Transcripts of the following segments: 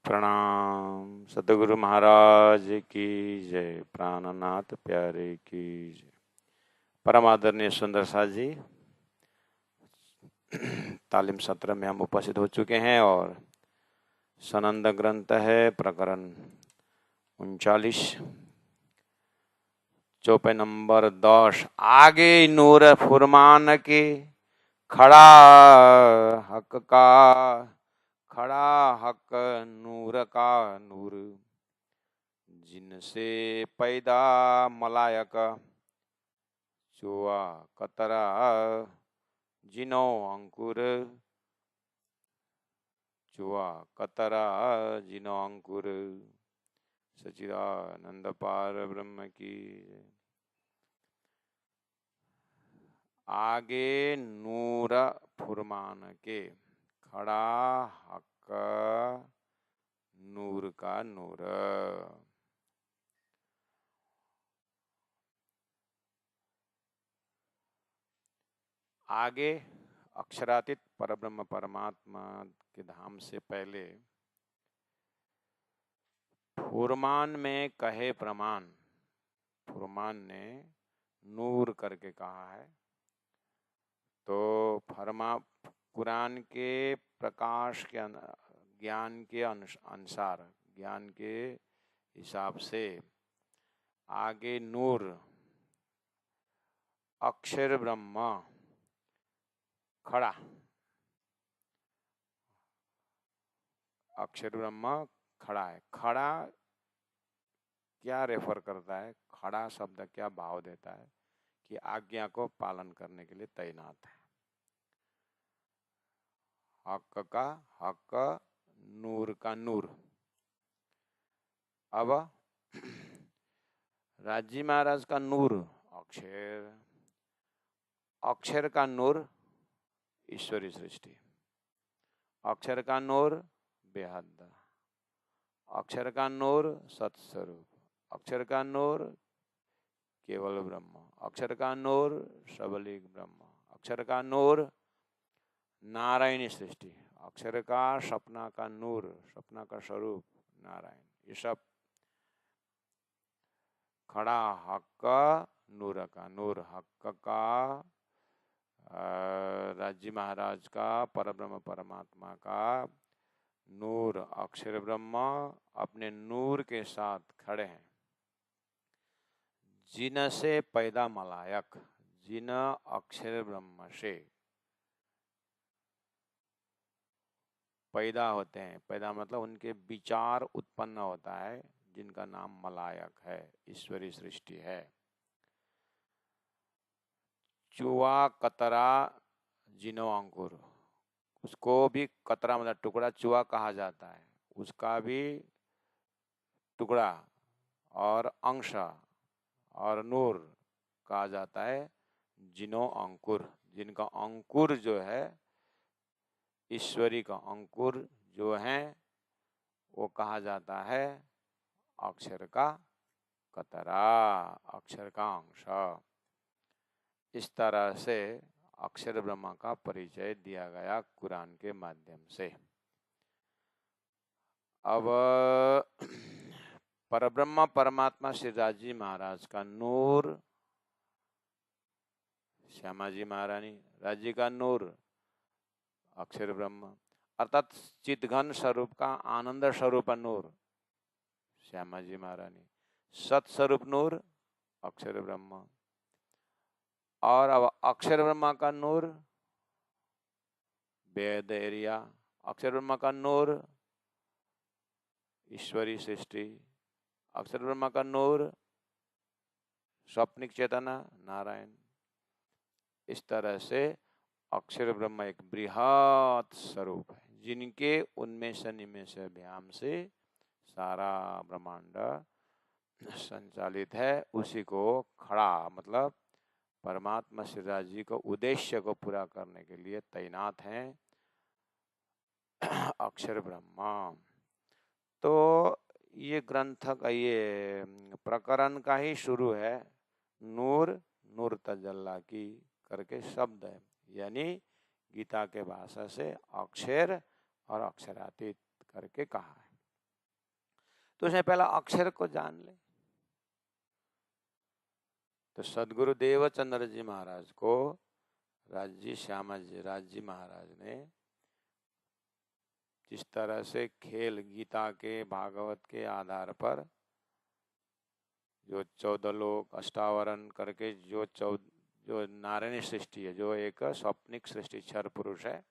प्रणाम। सतगुरु महाराज की जय। प्राणनाथ प्यारे की जय। परम आदरणीय सुंदर साथ जी, तालीम सत्र में हम उपस्थित हो चुके हैं और सनंद ग्रंथ है प्रकरण 39, चौपे नंबर 10। आगे नूर फुरमान के खड़ा हक का, खड़ा हक नूर का नूर, जिनसे पैदा मलायक चुआ कतरा जिनो अंकुर, चुआ कतरा जिनो अंकुर। सच्चिदानंद पार ब्रह्म की। आगे नूर फुरमान के, खड़ा हक नूर का नूर। आगे अक्षरातीत परब्रह्म परमात्मा के धाम से पहले फुरमान में कहे प्रमाण, फुरमान ने नूर करके कहा है। तो कुरान के प्रकाश के ज्ञान के अनुसार, ज्ञान के हिसाब से आगे नूर अक्षर ब्रह्म खड़ा, अक्षर ब्रह्म खड़ा है। खड़ा क्या रेफर करता है? खड़ा शब्द क्या भाव देता है? कि आज्ञा को पालन करने के लिए तैनात है। हक का हक, नूर का नूर। अब राजी महाराज का नूर अक्षर, अक्षर का नूर ईश्वरी सृष्टि, अक्षर का नूर बेहद, अक्षर का नूर सत्स्वरूप, अक्षर का नूर केवल ब्रह्म, अक्षर का नूर सबलिक ब्रह्म, अक्षर का नूर नारायणी सृष्टि, अक्षर का सपना का नूर, सपना का स्वरूप नारायण। ये सब खड़ा हक नूर का नूर। हक का राजी महाराज का, परब्रह्म परमात्मा का नूर अक्षर ब्रह्म अपने नूर के साथ खड़े हैं। जिन से पैदा मलायक, जिन अक्षर ब्रह्म से पैदा होते हैं, पैदा मतलब उनके विचार उत्पन्न होता है, जिनका नाम मलायक है, ईश्वरी सृष्टि है। चुआ कतरा जिनो अंकुर, उसको भी कतरा मतलब टुकड़ा चुआ कहा जाता है, उसका भी टुकड़ा और अंश और नूर कहा जाता है जिनो अंकुर, जिनका अंकुर जो है, ईश्वरी का अंकुर जो है, वो कहा जाता है अक्षर का कतरा, अक्षर का अंश। इस तरह से अक्षर ब्रह्म का परिचय दिया गया कुरान के माध्यम से। अब परब्रह्म परमात्मा श्री राजी महाराज का नूर, श्यामा जी महारानी, राजी का नूर अक्षर ब्रह्म, अर्थात चितघन स्वरूप का आनंद स्वरूप नूर श्यामा जी महारानी, सत्स्वरूप नूर अक्षर ब्रह्म, और अब अक्षर ब्रह्मा का नूर वेद एरिया, अक्षर ब्रह्मा का नूर ईश्वरी सृष्टि, अक्षर ब्रह्मा का नूर स्वप्निक चेतना नारायण। इस तरह से अक्षर ब्रह्म एक बृहत स्वरूप है, जिनके उन्मेष निमेष भ्याम से सारा ब्रह्मांड संचालित है। उसी को खड़ा मतलब परमात्मा श्री राज जी को उद्देश्य को पूरा करने के लिए तैनात हैं अक्षर ब्रह्मा। तो ये ग्रंथ का, ये प्रकरण का ही शुरू है। नूर नूर तजल्ला की करके शब्द है, यानी गीता के भाषा से अक्षर और अक्षरातीत करके कहा है। तो उसने पहला अक्षर को जान ले। तो सदगुरु देवचंद्र जी महाराज को राजी श्यामा जी राजी महाराज ने जिस तरह से खेल गीता के भागवत के आधार पर जो 14 लोक अष्टावरण करके जो नारायणी सृष्टि है, जो एक स्वप्निक सृष्टि क्षर पुरुष है,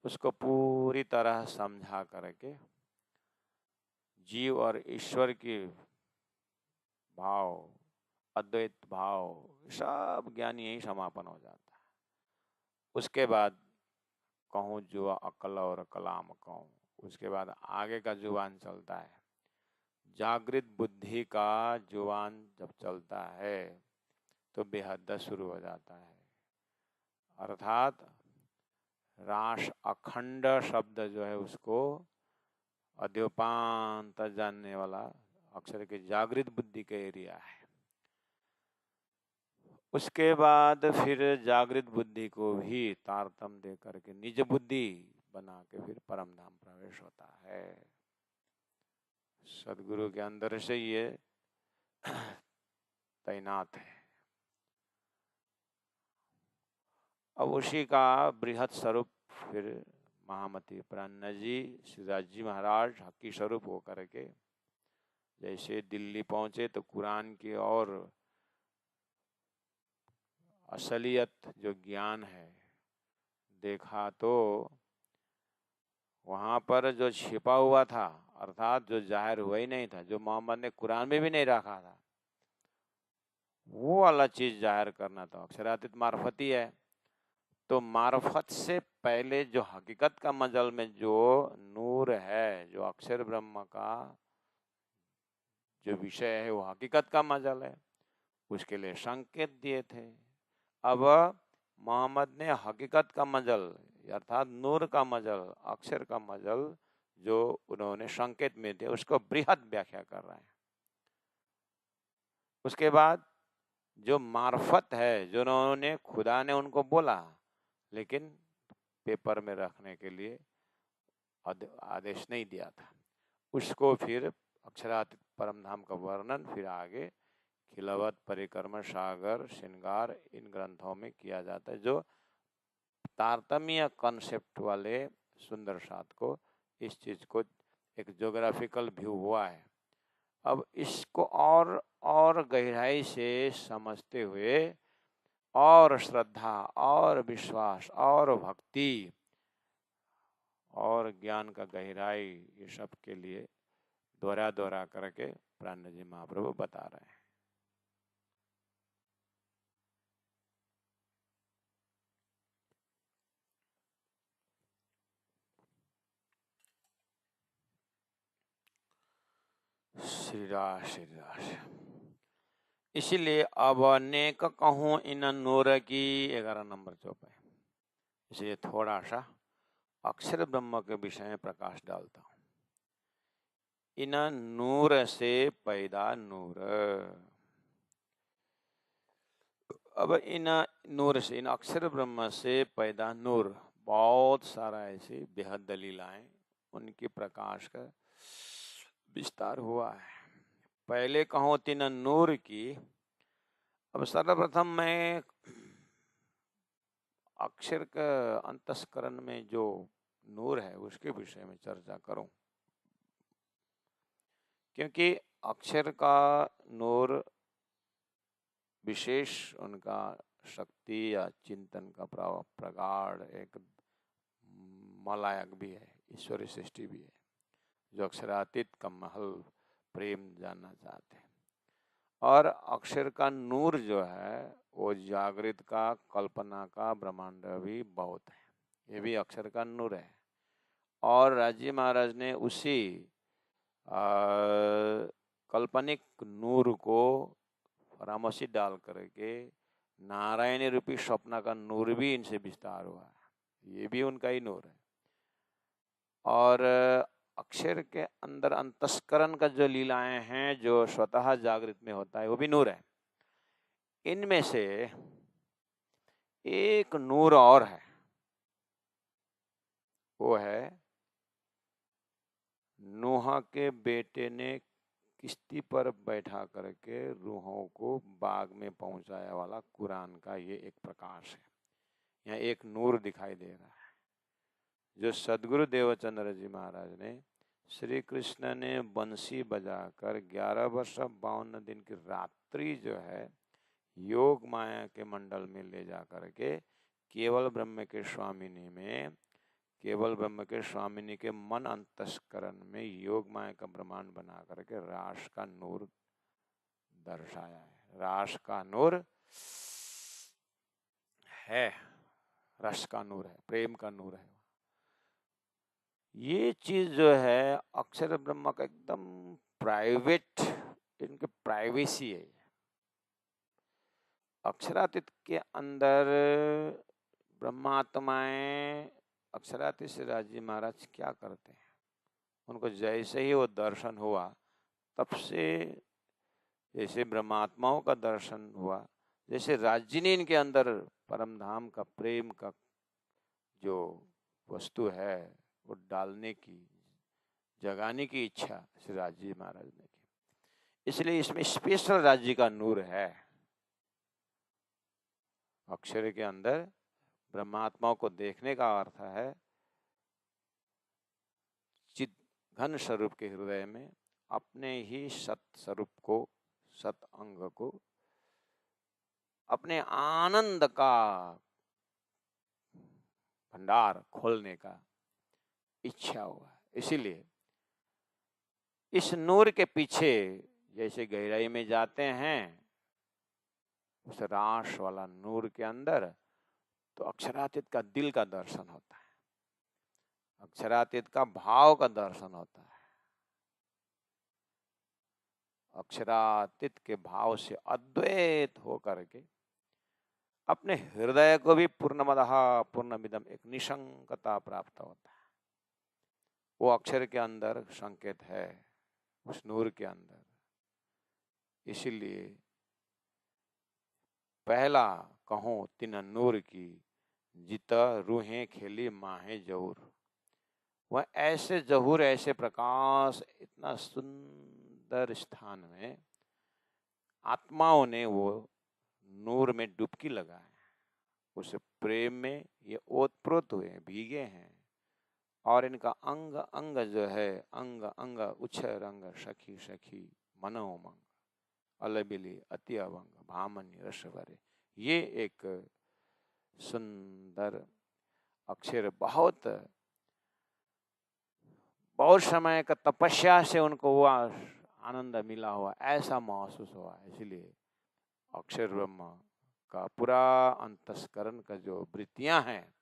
उसको पूरी तरह समझा करके जीव और ईश्वर की भाव, अद्वैत भाव, सब ज्ञान यही समापन हो जाता है। उसके बाद कहूँ जो अकल और कलाम कहूँ, उसके बाद आगे का जुबान चलता है। जागृत बुद्धि का जुबान जब चलता है तो बेहद शुरू हो जाता है, अर्थात रास अखंड शब्द जो है उसको अद्योपांत जानने वाला अक्षर के जागृत बुद्धि का एरिया है। उसके बाद फिर जागृत बुद्धि को भी तारतम्य दे करके निज बुद्धि बना के फिर परम धाम प्रवेश होता है। सदगुरु के अंदर से ये तैनात है। अब उसी का बृहद स्वरूप फिर महामती प्राणनाथ जी श्रीराज जी महाराज हकी स्वरूप होकर के जैसे दिल्ली पहुंचे तो कुरान की और असलियत जो ज्ञान है देखा, तो वहां पर जो छिपा हुआ था, अर्थात जो जाहिर हुआ ही नहीं था, जो मोहम्मद ने कुरान में भी नहीं रखा था, वो वाला चीज जाहिर करना था। अक्षरातीत मार्फत ही है, तो मार्फत से पहले जो हकीकत का मजल में जो नूर है, जो अक्षर ब्रह्म का जो विषय है, वो हकीकत का मजल है, उसके लिए संकेत दिए थे। अब मोहम्मद ने हकीकत का मजल अर्थात नूर का मजल, अक्षर का मजल जो उन्होंने संकेत में दिया, उसको बृहद व्याख्या कर रहे हैं। उसके बाद जो मार्फत है, जो उन्होंने खुदा ने उनको बोला लेकिन पेपर में रखने के लिए आदेश नहीं दिया था, उसको फिर अक्षरातीत परम धाम का वर्णन फिर आगे खिलवत, परिक्रम, सागर, श्रृंगार इन ग्रंथों में किया जाता है, जो तारतम्य कॉन्सेप्ट वाले सुंदर साथ को इस चीज को एक ज्योग्राफिकल व्यू हुआ है। अब इसको और गहराई से समझते हुए और श्रद्धा और विश्वास और भक्ति और ज्ञान का गहराई, ये सब के लिए दोहरा करके प्राणनाथ जी महाप्रभु बता रहे हैं। श्री राज इसीलिए अब अनेक कहूँ इन नूर की 11 नंबर चौपाई, इसलिए थोड़ा सा अक्षर ब्रह्म के विषय में प्रकाश डालता हूँ। इन नूर से पैदा नूर। अब इन नूर से, इन अक्षर ब्रह्म से पैदा नूर, बहुत सारा ऐसे बेहद दलीलाएं उनकी प्रकाश का विस्तार हुआ है। पहले कहो तीन नूर की। अब सर्वप्रथम मैं अक्षर का अंतस्करण में जो नूर है उसके विषय में चर्चा करूं, क्योंकि अक्षर का नूर विशेष उनका शक्ति या चिंतन का प्रगाढ़ एक मलायक भी है, ईश्वरीय सृष्टि भी है, जो अक्षरातीत का महल प्रेम जानना चाहते हैं। और अक्षर का नूर जो है वो जागृत का, कल्पना का ब्रह्मांड भी बहुत है, ये भी अक्षर का नूर है। और राजी महाराज ने उसी काल्पनिक नूर को फरामोशी डाल करके नारायणी रूपी स्वप्न का नूर भी इनसे विस्तार हुआ है, ये भी उनका ही नूर है। और अक्षर के अंदर अंतस्करण का जो लीलाएं हैं, जो स्वतः जागृत में होता है, वो भी नूर है। इनमें से एक नूर और है, वो है नूह के बेटे ने किश्ती पर बैठा करके रूहों को बाग में पहुंचाया वाला कुरान का ये एक प्रकाश है। यहाँ एक नूर दिखाई दे रहा है जो सदगुरु देवचंद्र जी महाराज ने श्री कृष्ण ने बंसी बजाकर 11 वर्ष 52 दिन की रात्रि जो है योग माया के मंडल में ले जा करके केवल ब्रह्म के स्वामिनी के मन अंतस्करण में योग माया का ब्रह्मांड बना करके रास का नूर दर्शाया है। रास का नूर है, रस का नूर है, प्रेम का नूर है। ये चीज जो है अक्षर ब्रह्म का एकदम प्राइवेट, इनके प्राइवेसी है। अक्षरातीत के अंदर ब्रह्मात्माएं अक्षरातीत श्री राज जी महाराज क्या करते हैं, उनको जैसे ही वो दर्शन हुआ तब से जैसे ब्रह्मात्माओं का दर्शन हुआ, जैसे राज्य ने इनके अंदर परम धाम का प्रेम का जो वस्तु है वो डालने की, जगाने की इच्छा श्री राज जी महाराज ने की। इसलिए इसमें स्पेशल राज्य का नूर है। अक्षर के अंदर ब्रह्मात्माओं को देखने का अर्थ है चित घन स्वरूप के हृदय में अपने ही सत स्वरूप को, सत अंग को, अपने आनंद का भंडार खोलने का इच्छा हुआ। इसीलिए इस नूर के पीछे जैसे गहराई में जाते हैं उस रास वाला नूर के अंदर, तो अक्षरातीत का दिल का दर्शन होता है, अक्षरातीत का भाव का दर्शन होता है। अक्षरातीत के भाव से अद्वैत होकर के अपने हृदय को भी पूर्णमदः पूर्णमिदम एक निशंकता प्राप्त होता है। वो अक्षर के अंदर संकेत है, उस नूर के अंदर। इसीलिए पहला कहूं तिन नूर की जित रूहें खेली माहे जहूर। वह ऐसे जहूर, ऐसे प्रकाश, इतना सुंदर स्थान में आत्माओं ने वो नूर में डुबकी लगाए, उस प्रेम में ये ओतप्रोत हुए, भीगे हैं। और इनका अंग अंग जो है, अंग अंग उच्छर अंग सखी सखी मनोमंग अलबिली अति अवंग भामनी रसवरे। ये एक सुंदर अक्षर बहुत समय का तपस्या से उनको हुआ आनंद मिला हुआ ऐसा महसूस हुआ। इसलिए अक्षर ब्रह्म का पूरा अंतस्करण का जो वृत्तियां हैं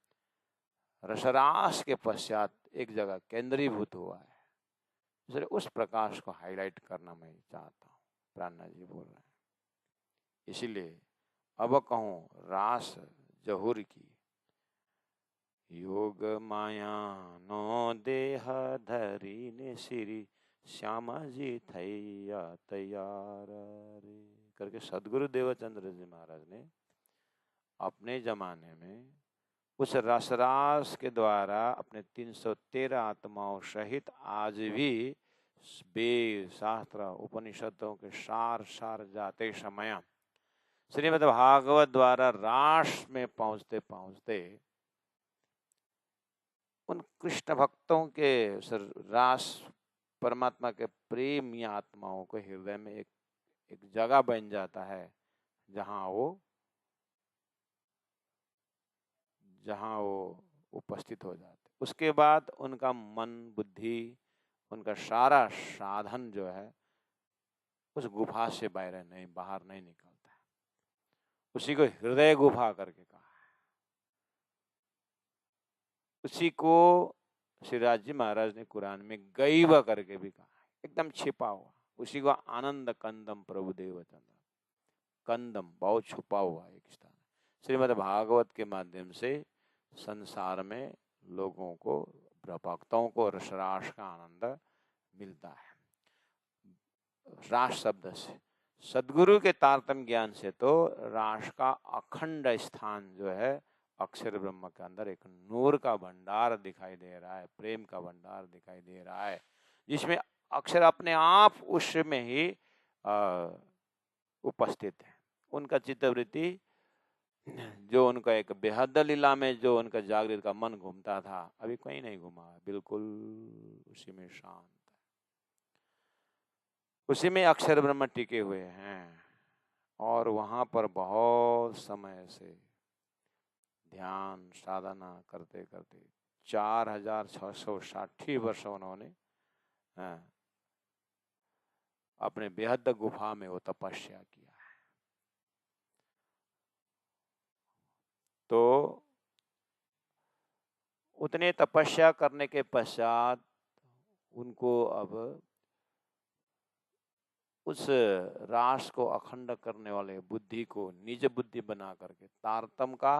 रसरास के पश्चात एक जगह केंद्रीभूत हुआ है। इसलिए उस प्रकाश को हाईलाइट करना मैं चाहता हूँ। प्राणनाथ जी बोल रहे हैं। इसीलिए अब कहूँ रास जहूर की योग माया नो देह धरी ने श्री श्यामा जी थैया तैयार रे करके सदगुरु देवचंद्र जी महाराज ने अपने जमाने में उस रसरास के द्वारा अपने 313 आत्माओं सहित आज भी वेद शास्त्र उपनिषदों के सार जाते समय श्रीमद् भागवत द्वारा रास में पहुंचते पहुंचते उन कृष्ण भक्तों के रास परमात्मा के प्रेमी आत्माओं को हृदय में एक जगह बन जाता है जहां वो उपस्थित हो जाते। उसके बाद उनका मन बुद्धि, उनका सारा साधन जो है उस गुफा से बाहर नहीं निकलता है। उसी को हृदय गुफा करके कहा है। उसी को श्री राज जी महाराज ने कुरान में गैव करके भी कहा है, एकदम छिपा हुआ। उसी को आनंद कंदम प्रभु देवचंद्र, कंदम बहुत छुपा हुआ एक स्थान। श्रीमद् भागवत के माध्यम से संसार में लोगों को, भक्तों को रसरास का आनंद मिलता है। रास शब्द से सदगुरु के तारतम्य ज्ञान से तो रास का अखंड स्थान जो है अक्षर ब्रह्म के अंदर एक नूर का भंडार दिखाई दे रहा है, प्रेम का भंडार दिखाई दे रहा है, जिसमें अक्षर अपने आप उसमें ही उपस्थित है। उनका चित्तवृत्ति जो उनका एक बेहद लीला में जो उनका जागृत का मन घूमता था, अभी कहीं नहीं घूमा, बिल्कुल उसी में शांत, उसी में अक्षर ब्रह्म टिके हुए हैं। और वहां पर बहुत समय से ध्यान साधना करते करते 4660 वर्ष उन्होंने अपने बेहद गुफा में वो तपस्या किया है। तो उतने तपस्या करने के पश्चात उनको अब उस रास को अखंड करने वाले बुद्धि को निज बुद्धि बना करके तारतम का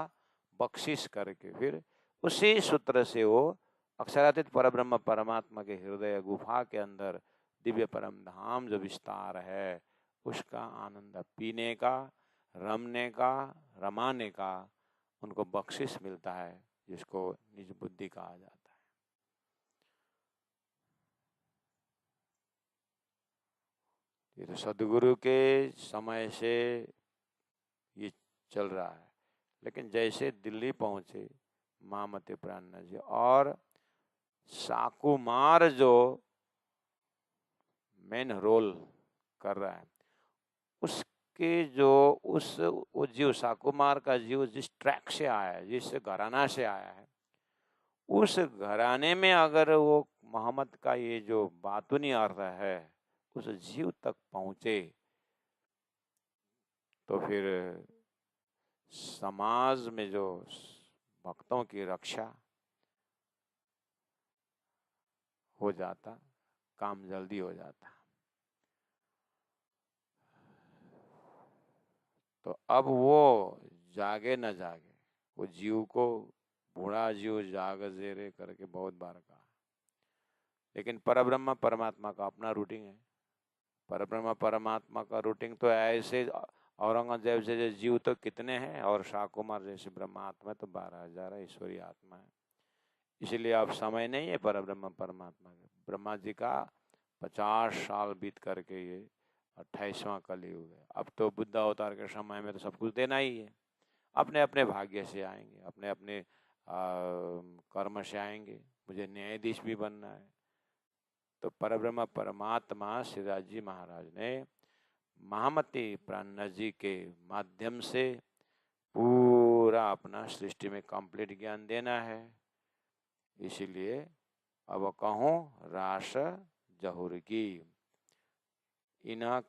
बख्शिश करके फिर उसी सूत्र से वो अक्षरातीत परब्रह्म परमात्मा के हृदय गुफा के अंदर दिव्य परम धाम जो विस्तार है उसका आनंद पीने का, रमने का, रमाने का उनको बख्शिश मिलता है, जिसको निज बुद्धि कहा जाता है। ये तो सदगुरु के समय से ये चल रहा है। लेकिन जैसे दिल्ली पहुंचे महामती प्राणनाथ जी और साकुमार जो मेन रोल कर रहा है, उसके जो वो जीव साकुमार का जीव जिस ट्रैक से आया है, जिस घराना से आया है, उस घराने में अगर वो मोहम्मद का ये जो बातूनी अर्थ है उस जीव तक पहुंचे तो फिर समाज में जो भक्तों की रक्षा हो जाता, काम जल्दी हो जाता। तो अब वो जागे न जागे, वो जीव को बूढ़ा जीव जाग जेरे करके बहुत बार कहा, लेकिन परब्रह्म परमात्मा का अपना रूटीन है। परब्रह्म परमात्मा का रूटीन तो ऐसे औरंगजेब जैसे जीव तो कितने हैं और शाकुमार जैसे ब्रह्मात्मा तो 12,000 ईश्वरीय आत्मा है। इसलिए अब समय नहीं है परब्रह्म परमात्मा का। ब्रह्मा जी का 50 साल बीत करके ये 28वां कलयुग है। अब तो बुद्ध अवतार के समय में तो सब कुछ देना ही है। अपने अपने भाग्य से आएंगे, अपने अपने कर्म से आएंगे। मुझे न्यायाधीश भी बनना है। तो परब्रह्म परमात्मा श्रीराज जी महाराज ने महामती प्राणनाथ जी के माध्यम से पूरा अपना सृष्टि में कंप्लीट ज्ञान देना है। इसीलिए अब कहूँ रास जहुर की इना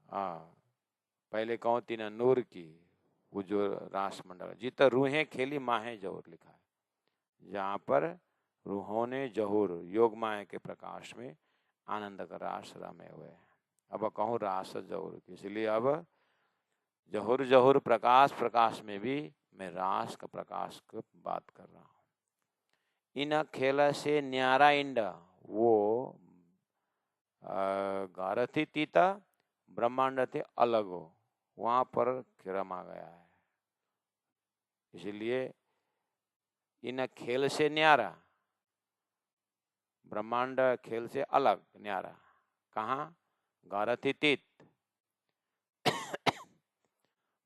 पहले कहूँ तीना नूर की, वो जो रास मंडल जित रूहें खेली माहे जहुर लिखा है, जहाँ पर रूहों ने जहुर योग माया के प्रकाश में आनंद का रास रमे हुए हैं। अब कहूँ रास जहुर की, इसलिए अब जहुर जहुर प्रकाश प्रकाश में भी मैं रास का प्रकाश की बात कर रहा हूँ। इन खेल से न्यारा इंड वो गारथी तीता ब्रह्मांड थे अलग हो, वहां पर रमा गया है। इसलिए इन खेल से न्यारा, ब्रह्मांड खेल से अलग न्यारा, कहाँ? गारथी तीत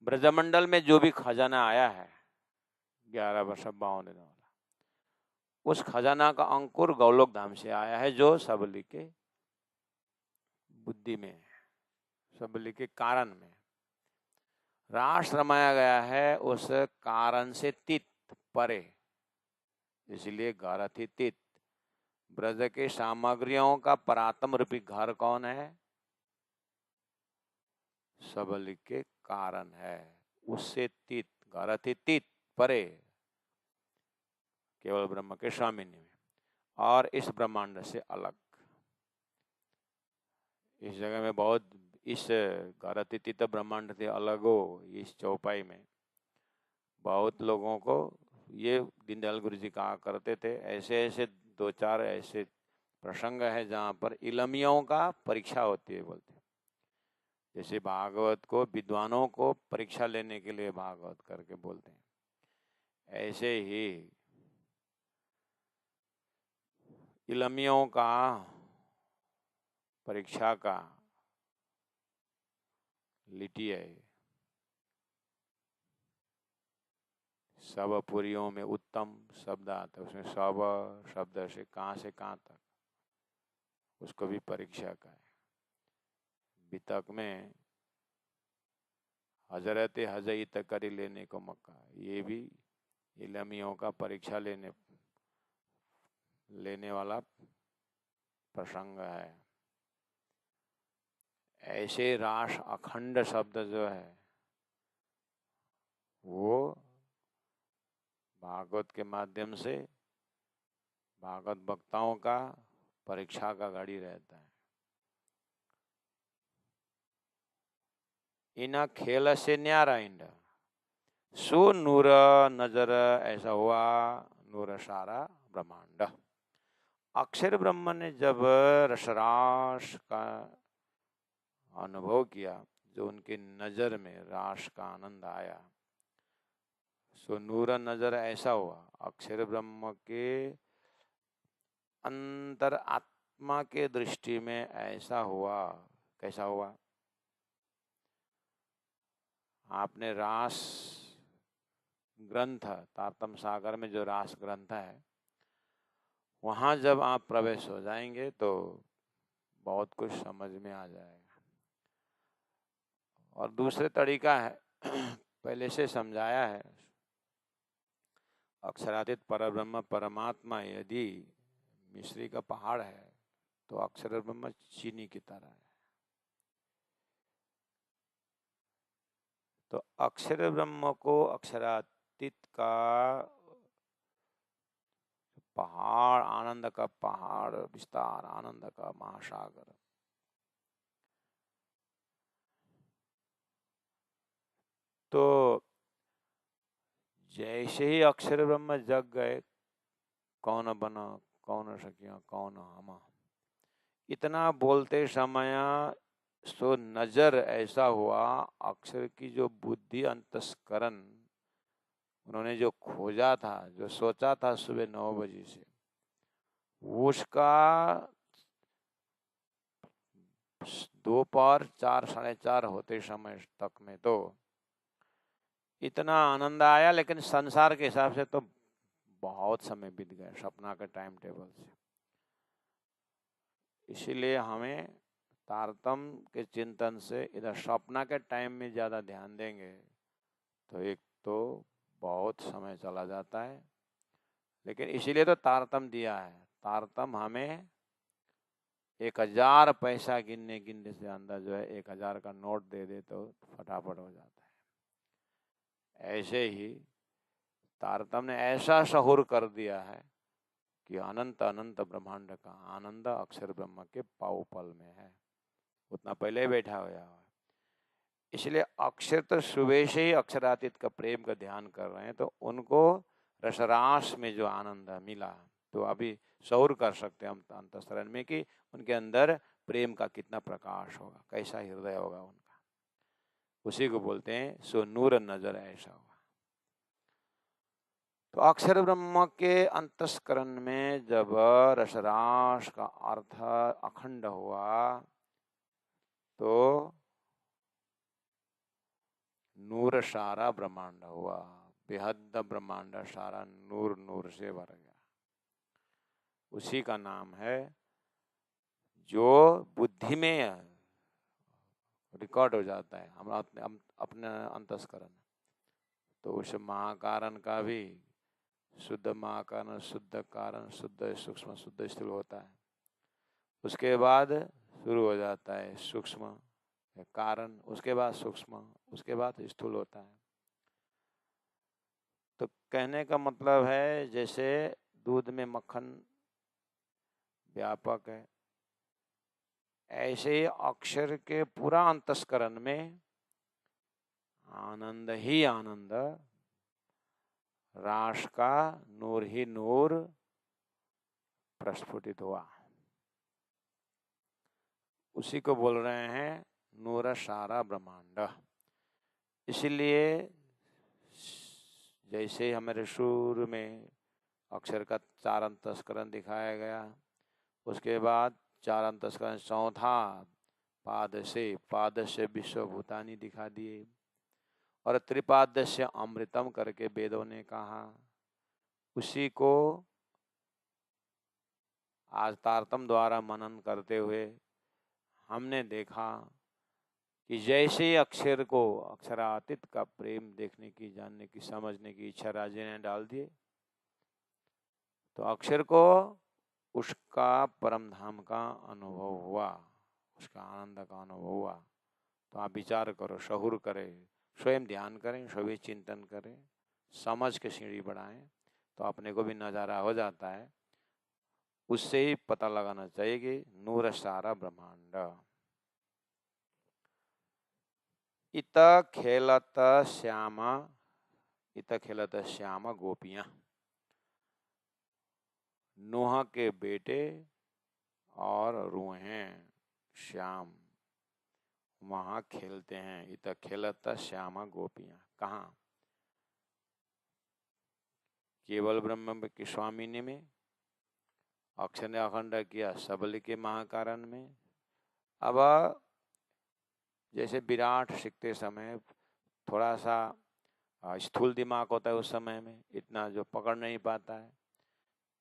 ब्रजमंडल में जो भी खजाना आया है 11 वर्ष 52 दिन वाला, उस खजाना का अंकुर गौलोक धाम से आया है, जो सबली के बुद्धि में, सबली के कारण में रास रमाया गया है, उस कारण से तीत परे, इसलिए गारथी तीत। ब्रज के सामग्रियों का परात्म रूपी घर कौन है? सबली के कारण है, उससे तीत, गारथी तीत परे, केवल ब्रह्म के स्वामिनी में, और इस ब्रह्मांड से अलग। इस जगह में बहुत, इस गारथीतीत ब्रह्मांड से अलग हो, इस चौपाई में बहुत लोगों को ये दीनदयाल गुरु जी कहा करते थे। ऐसे ऐसे 2-4 ऐसे प्रसंग है जहाँ पर इलमियों का परीक्षा होती है, बोलते हैं। जैसे भागवत को विद्वानों को परीक्षा लेने के लिए भागवत करके बोलते हैं, ऐसे ही इलमियों का परीक्षा का लिटि है। सब पुरियों में उत्तम शब्द आता है, उसमें सब शब्द से कहाँ तक, उसको भी परीक्षा का है। वितक में हजरत हजई तक कर लेने को मक्का, ये भी इलमियों का परीक्षा लेने वाला प्रसंग है। ऐसे रास अखंड शब्द जो है वो भागवत के माध्यम से भागवत वक्ताओं का परीक्षा का घड़ी रहता है। इन खेल से न्यारा इंड सो नूर नजर ऐसा हुआ नूर सारा ब्रह्मांड। अक्षर ब्रह्म ने जब रसरास का अनुभव किया, जो उनके नजर में रास का आनंद आया, सो नूर नजर ऐसा हुआ, अक्षर ब्रह्म के अंतर आत्मा के दृष्टि में ऐसा हुआ। कैसा हुआ? आपने रास ग्रंथ, तारतम सागर में जो रास ग्रंथ है, वहां जब आप प्रवेश हो जाएंगे तो बहुत कुछ समझ में आ जाएगा। और दूसरे तरीका है, पहले से समझाया है, अक्षरातीत परब्रह्म परमात्मा यदि मिश्री का पहाड़ है तो अक्षर ब्रह्म चीनी की तरह है। तो अक्षर ब्रह्म को अक्षरातीत का पहाड़, आनंद का पहाड़, विस्तार, आनंद का महासागर, तो जैसे ही अक्षर ब्रह्म जग गए, कौन बना कौन सकिया कौन हम, इतना बोलते समय सो नजर ऐसा हुआ, अक्षर की जो बुद्धि अंतस्करण उन्होंने जो खोजा था, जो सोचा था सुबह 9 बजे से, उसका दोपहर 4 साढ़े 4 होते समय तक में तो इतना आनंद आया, लेकिन संसार के हिसाब से तो बहुत समय बीत गया सपना के टाइम टेबल से। इसीलिए हमें तारतम के चिंतन से इधर सपना के टाइम में ज़्यादा ध्यान देंगे तो एक तो बहुत समय चला जाता है। लेकिन इसीलिए तो तारतम दिया है। तारतम हमें 1000 पैसा गिनने से अंदर जो है 1000 का नोट दे दे तो फटाफट हो जाता है। ऐसे ही तारतम ने ऐसा शहुर कर दिया है कि अनंत अनंत ब्रह्मांड का आनंद अक्षर ब्रह्म के पाव पल में है, उतना पहले बैठा हुआ है। इसलिए अक्षर तो सुबह से ही अक्षरातीत का प्रेम का ध्यान कर रहे हैं, तो उनको रसरास में जो आनंद मिला, तो अभी शौर कर सकते हैं हम अंतःस्करण में कि उनके अंदर प्रेम का कितना प्रकाश होगा, कैसा हृदय होगा उनका। उसी को बोलते हैं सो नूर नजर ऐसा हुआ। तो अक्षर ब्रह्म के अंतस्करण में जब रसरास का अर्थ अखंड हुआ तो नूर सारा ब्रह्मांड हुआ, बेहद ब्रह्मांड सारा नूर नूर से भर गया। उसी का नाम है जो बुद्धि में रिकॉर्ड हो जाता है हम अपने अंतस्करण। तो उस महाकारण का भी शुद्ध महाकारण, शुद्ध कारण, शुद्ध सूक्ष्म, शुद्ध स्थूल होता है। उसके बाद शुरू हो जाता है सूक्ष्म कारण, उसके बाद सूक्ष्म, उसके बाद स्थूल होता है। तो कहने का मतलब है जैसे दूध में मक्खन व्यापक है, ऐसे अक्षर के पूरा अंतस्करण में आनंद ही आनंद, रास का नूर ही नूर प्रस्फुटित हुआ। उसी को बोल रहे हैं नूर सारा ब्रह्मांड। इसलिए जैसे हमारे शुरू में अक्षर का 4 अंतस्करण दिखाया गया, उसके बाद चार अंतस्करण, चौथा पादस्य विश्वभूतानि दिखा दिए, और त्रिपादस्य अमृतम करके वेदों ने कहा। उसी को आज तारतम द्वारा मनन करते हुए हमने देखा कि जैसे ही अक्षर को, अक्षरातीत का प्रेम देखने की, जानने की, समझने की इच्छा राजे ने डाल दिए, तो अक्षर को उसका परम धाम का अनुभव हुआ, उसका आनंद का अनुभव हुआ। तो आप विचार करो, शहुर करें, स्वयं ध्यान करें, सभी चिंतन करें, समझ के सीढ़ी बढ़ाएं, तो अपने को भी नजारा हो जाता है। उससे ही पता लगाना चाहिए कि नूर सारा ब्रह्मांड। इत खेलत श्यामा गोपियां, नूह के बेटे और रूहें श्याम वहां खेलते हैं। इत खेलत श्यामा गोपियां, कहाँ? केवल ब्रह्म की स्वामिनी में, अक्षर ने अखंड किया सबल के महाकारण में। अब जैसे विराट सीखते समय थोड़ा सा स्थूल दिमाग होता है, उस समय में इतना जो पकड़ नहीं पाता है,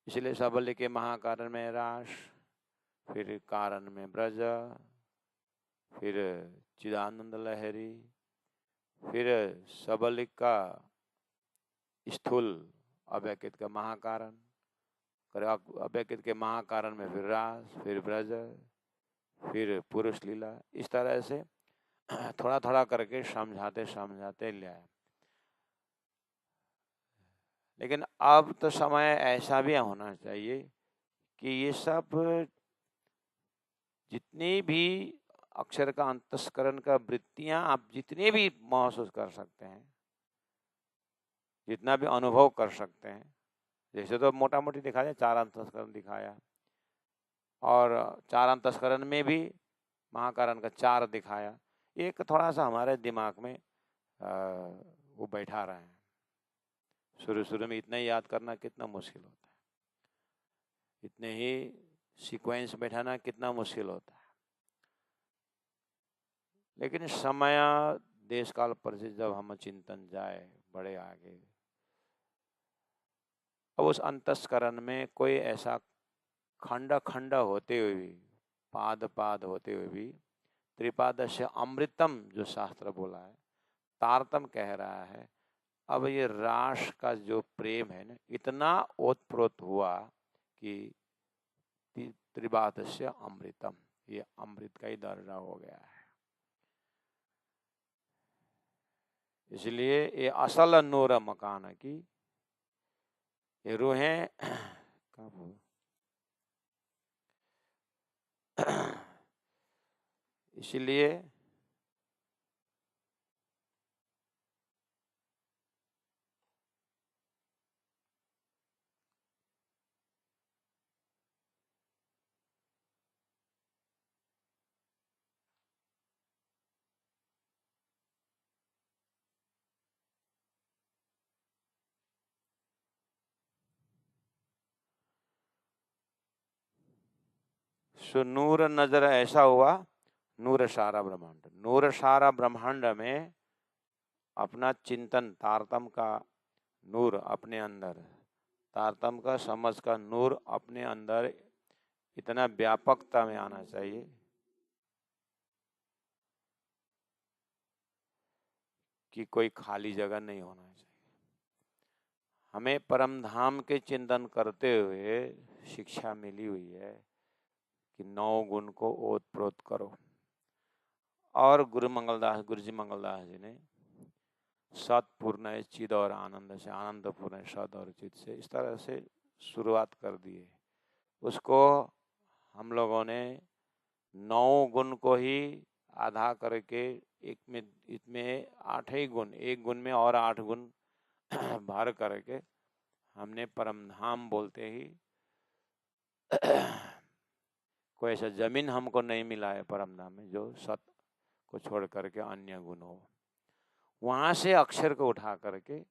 इसलिए सबल के महाकारण में रास, फिर कारण में ब्रज, फिर चिदानंद लहरी, फिर सबल का स्थूल अव्यकृत का महाकारण, अव्यकृत के महाकारण में फिर रास, फिर ब्रज, फिर पुरुष लीला। इस तरह से थोड़ा थोड़ा करके समझाते समझाते ले आए। लेकिन अब तो समय ऐसा भी होना चाहिए कि ये सब जितनी भी अक्षर का अंतस्करण का वृत्तियां आप जितने भी महसूस कर सकते हैं, जितना भी अनुभव कर सकते हैं, जैसे तो मोटा मोटी दिखाया, चार अंतस्करण दिखाया, और चार अंतस्करण में भी महाकारण का चार दिखाया। एक थोड़ा सा हमारे दिमाग में वो बैठा रहे हैं। शुरू में इतना ही याद करना कितना मुश्किल होता है, इतने ही सीक्वेंस बैठाना कितना मुश्किल होता है। लेकिन समय देश काल पर से जब हम चिंतन जाए बड़े आगे, अब उस अंतस्करण में कोई ऐसा खंड खंड होते हुए भी, पाद पाद होते हुए भी, त्रिपादस्य अमृतम जो शास्त्र बोला है, तारतम कह रहा है। अब ये रास का जो प्रेम है ना, इतना ओतप्रोत हुआ कि त्रिपादस्य अमृतम, ये अमृत का ही दर्जा हो गया है। इसलिए ये असल नूर मकान की ये रूहें इसलिए नूर नजर ऐसा हुआ, नूर सारा ब्रह्मांड, नूर सारा ब्रह्मांड में अपना चिंतन, तारतम का नूर अपने अंदर, तारतम का समझ का नूर अपने अंदर इतना व्यापकता में आना चाहिए कि कोई खाली जगह नहीं होना चाहिए। हमें परम धाम के चिंतन करते हुए शिक्षा मिली हुई है कि 9 गुण को ओतप्रोत करो। और गुरु जी मंगलदास जी ने सतपूर्ण चिद और आनंद से, आनंदपूर्ण सद और चिद से, इस तरह से शुरुआत कर दी है। उसको हम लोगों ने 9 गुण को ही आधा करके एक में, इसमें 8 ही गुण, एक गुण में और 8 गुण भर करके हमने परम धाम बोलते ही कोई ऐसा जमीन हमको नहीं मिला है परम धाम में जो सत को छोड़ करके अन्य गुण हो। वहां से अक्षर को उठा करके,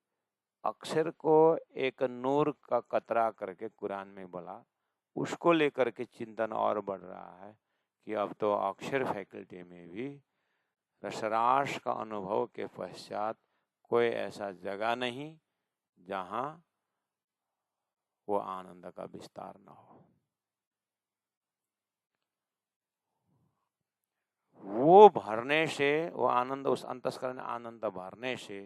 अक्षर को एक नूर का कतरा करके कुरान में बोला, उसको लेकर के चिंतन और बढ़ रहा है कि अब तो अक्षर फैकल्टी में भी रसरास का अनुभव के पश्चात कोई ऐसा जगह नहीं जहां वो आनंद का विस्तार न हो। वो भरने से, वो आनंद, उस अंतस्करण आनंद भरने से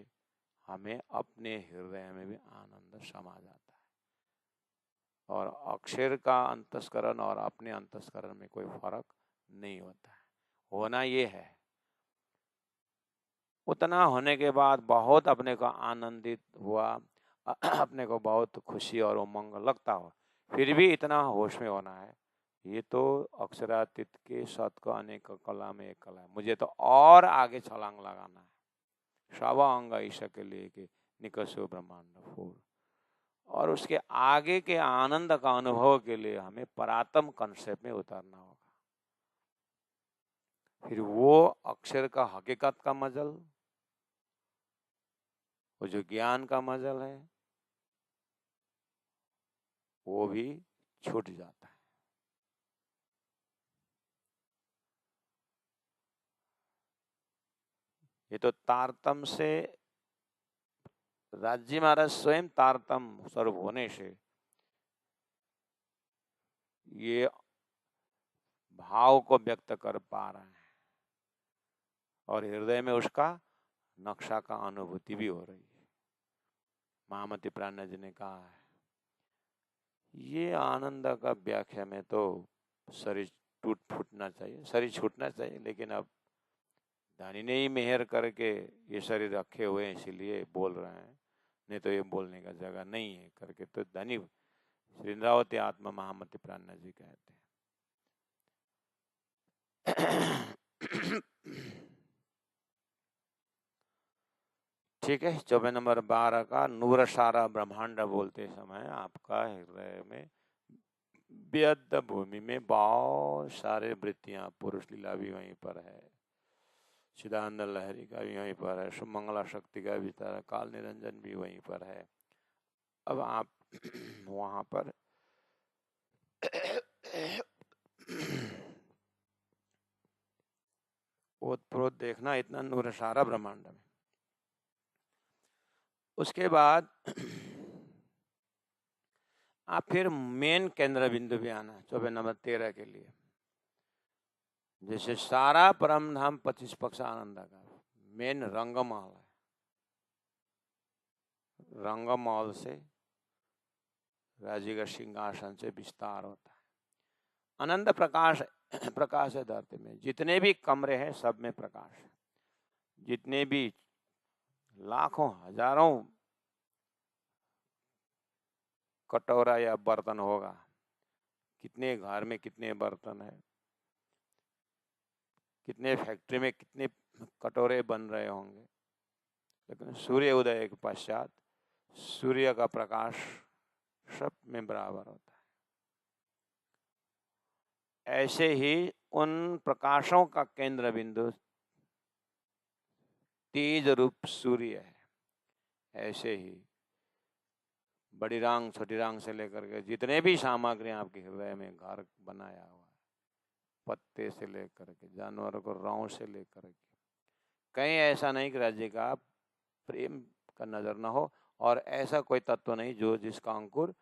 हमें अपने हृदय में भी आनंद समा जाता है। और अक्षर का अंतस्करण और अपने अंतस्करण में कोई फर्क नहीं होता है। होना ये है, उतना होने के बाद बहुत अपने को आनंदित हुआ, अपने को बहुत खुशी और उमंग लगता हो, फिर भी इतना होश में होना है, ये तो अक्षरातीत के सत को अनेक कला में एक कला है। मुझे तो और आगे छलांग लगाना है, शवा अंग ईशा के लिए कि निकसो ब्रह्मांड फूल, और उसके आगे के आनंद का अनुभव के लिए हमें परातम कंसेप्ट में उतरना होगा। फिर वो अक्षर का हकीकत का मजल, वो जो ज्ञान का मजल है, वो भी छूट जाता है। ये तो तारतम से, राज्य महाराज स्वयं तारतम स्वरूप होने से ये भाव को व्यक्त कर पा रहे हैं और हृदय में उसका नक्शा का अनुभूति भी हो रही है। महामती प्राणा जी ने कहा है, ये आनंद का व्याख्या में तो शरीर टूट फूटना चाहिए, शरीर छूटना चाहिए, लेकिन अब धनी ने ही मेहर करके ये शरीर रखे हुए हैं इसीलिए बोल रहे हैं, नहीं तो ये बोलने का जगह नहीं है करके तो धनी श्रीन्द्रावती आत्मा महामती प्राणा जी कहते हैं। ठीक है, 24 नंबर 12 का नूर सारा ब्रह्मांड बोलते समय आपका हृदय में बेअद्द भूमि में बहुत सारे वृत्तियां, पुरुष लीला भी वहीं पर है, चिदानंद लहरी का भी वहीं पर है, सुमंगला शक्ति का भी तरह, काल निरंजन भी वहीं पर है। अब आप वहां पर ओतप्रोत देखना इतना नूर सारा ब्रह्मांड में। उसके बाद आप फिर मेन केंद्र बिंदु भी आना 24 नंबर 13 के लिए, जैसे सारा परम धाम 25 पक्ष आनंद का मेन रंगमहल है, रंगमहल से राज्य का सिंहासन से विस्तार होता है। अनंत प्रकाश, प्रकाश है धरती में, जितने भी कमरे हैं सब में प्रकाश है, जितने भी लाखों हजारों कटोरा या बर्तन होगा, कितने घर में कितने बर्तन है, कितने फैक्ट्री में कितने कटोरे बन रहे होंगे, लेकिन सूर्य उदय के पश्चात सूर्य का प्रकाश सब में बराबर होता है। ऐसे ही उन प्रकाशों का केंद्र बिंदु तेज रूप सूर्य है। ऐसे ही बड़ी रांग छोटी रांग से लेकर के जितने भी सामग्री आपके हृदय में घर बनाया हुआ है, पत्ते से लेकर के जानवरों को राव से लेकर के, कहीं ऐसा नहीं कि राज्य का प्रेम का नजर न हो, और ऐसा कोई तत्व नहीं जो जिसका अंकुर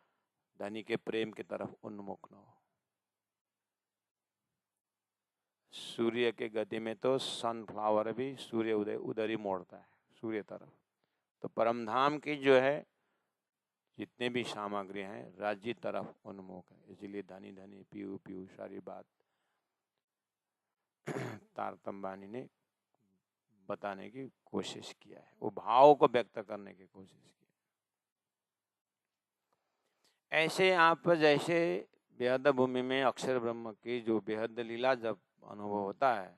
धनी के प्रेम की तरफ उन्मुख न हो। सूर्य के गति में तो सनफ्लावर भी सूर्य उदय उधर ही मोड़ता है, सूर्य तरफ। तो परमधाम की जो है जितने भी सामग्री हैं राज्य तरफ उन्मुख है, इसलिए धनी धनी पीयू पीयू सारी बात तारतम बानी ने बताने की कोशिश किया है, वो भाव को व्यक्त करने की कोशिश की। ऐसे आप जैसे बेहद भूमि में अक्षर ब्रह्म की जो बेहद लीला जब अनुभव होता है,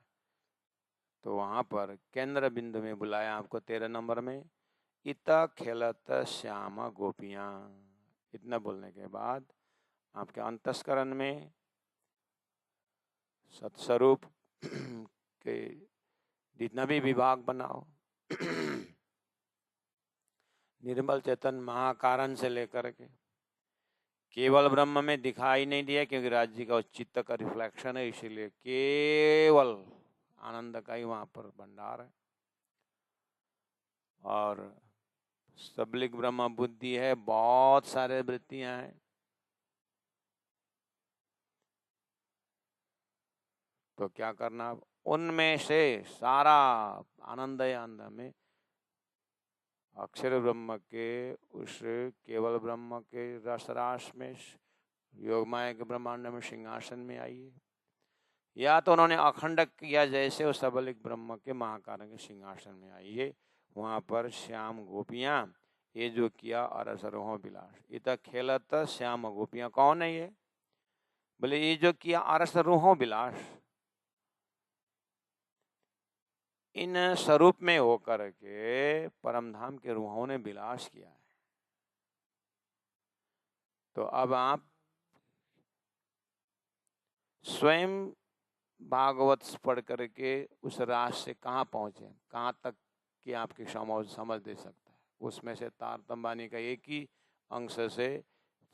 तो वहां पर केंद्र बिंदु में बुलाया आपको 13 नंबर में, इता खेलत श्याम गोपियां। इतना बोलने के बाद आपके अंतस्करण में सत्स्वरूप के जितना भी विभाग बनाओ, निर्मल चेतन महाकारण से लेकर के केवल ब्रह्म में दिखाई नहीं दिया, क्योंकि राज्य का चित्त का रिफ्लेक्शन है, इसीलिए केवल आनंद का ही वहां पर भंडार है। और सबलिक ब्रह्म बुद्धि है, बहुत सारे वृत्तियां हैं, तो क्या करना, उनमें से सारा आनंद है आनंद में अक्षर ब्रह्म के उस केवल ब्रह्म के रसरास में योगमाया के ब्रह्मांड में सिंहासन में आइए, या तो उन्होंने अखंड किया जैसे उस सबलिक ब्रह्म के महाकारण के सिंहासन में आइए, वहां पर श्याम गोपियां ये जो किया अरसरोह विलास, इत खेलत श्याम गोपियां, कौन है ये, बोले ये जो किया अरसरोह विलास, इन स्वरूप में होकर के परम धाम के रूहों ने विलास किया है। तो अब आप स्वयं भागवत पढ़ करके उस रास से कहाँ पहुंचे, कहाँ तक कि आपकी समझ दे सकता है। उसमें से तारतंबानी का एक ही अंश से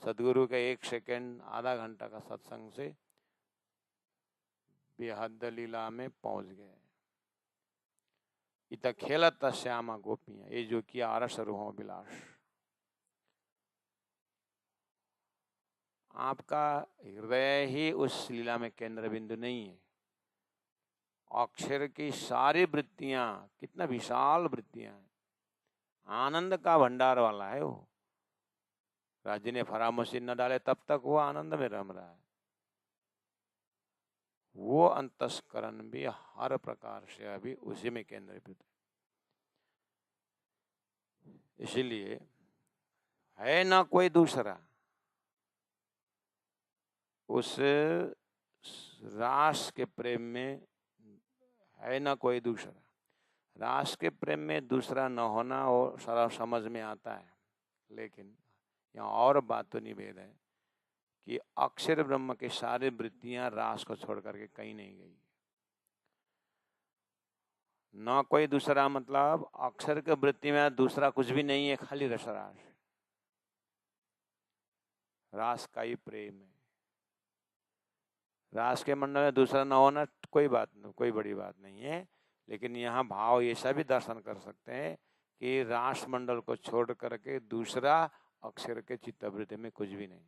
सदगुरु का 1 सेकंड आधा घंटा का सत्संग से बेहद लीला में पहुंच गए। इत खेलत श्यामा गोपियां, ये जो किया आरस रूहों विलास। आपका हृदय ही उस लीला में केंद्र बिंदु नहीं है। अक्षर की सारी वृत्तियां, कितना विशाल वृत्तियां हैं, आनंद का भंडार वाला है वो। राज्य ने फरामोशी न डाले तब तक वो आनंद में रम रहा है। वो अंतस्करण भी हर प्रकार से अभी उसी में केंद्रित है। इसीलिए है ना कोई दूसरा, उस रास के प्रेम में है ना कोई दूसरा। रास के प्रेम में दूसरा न होना और सारा समझ में आता है, लेकिन यहाँ और बात तो निवेद है कि अक्षर ब्रह्म के सारे वृत्तियां रास को छोड़ करके कहीं नहीं गई। न कोई दूसरा मतलब अक्षर के वृत्ति में दूसरा कुछ भी नहीं है, खाली रसरास, रास का ही प्रेम है। रास के मंडल में दूसरा न होना कोई बड़ी बात नहीं है, लेकिन यहाँ भाव ऐसा भी दर्शन कर सकते हैं कि रास मंडल को छोड़ करके दूसरा अक्षर के चित्तवृत्ति में कुछ भी नहीं।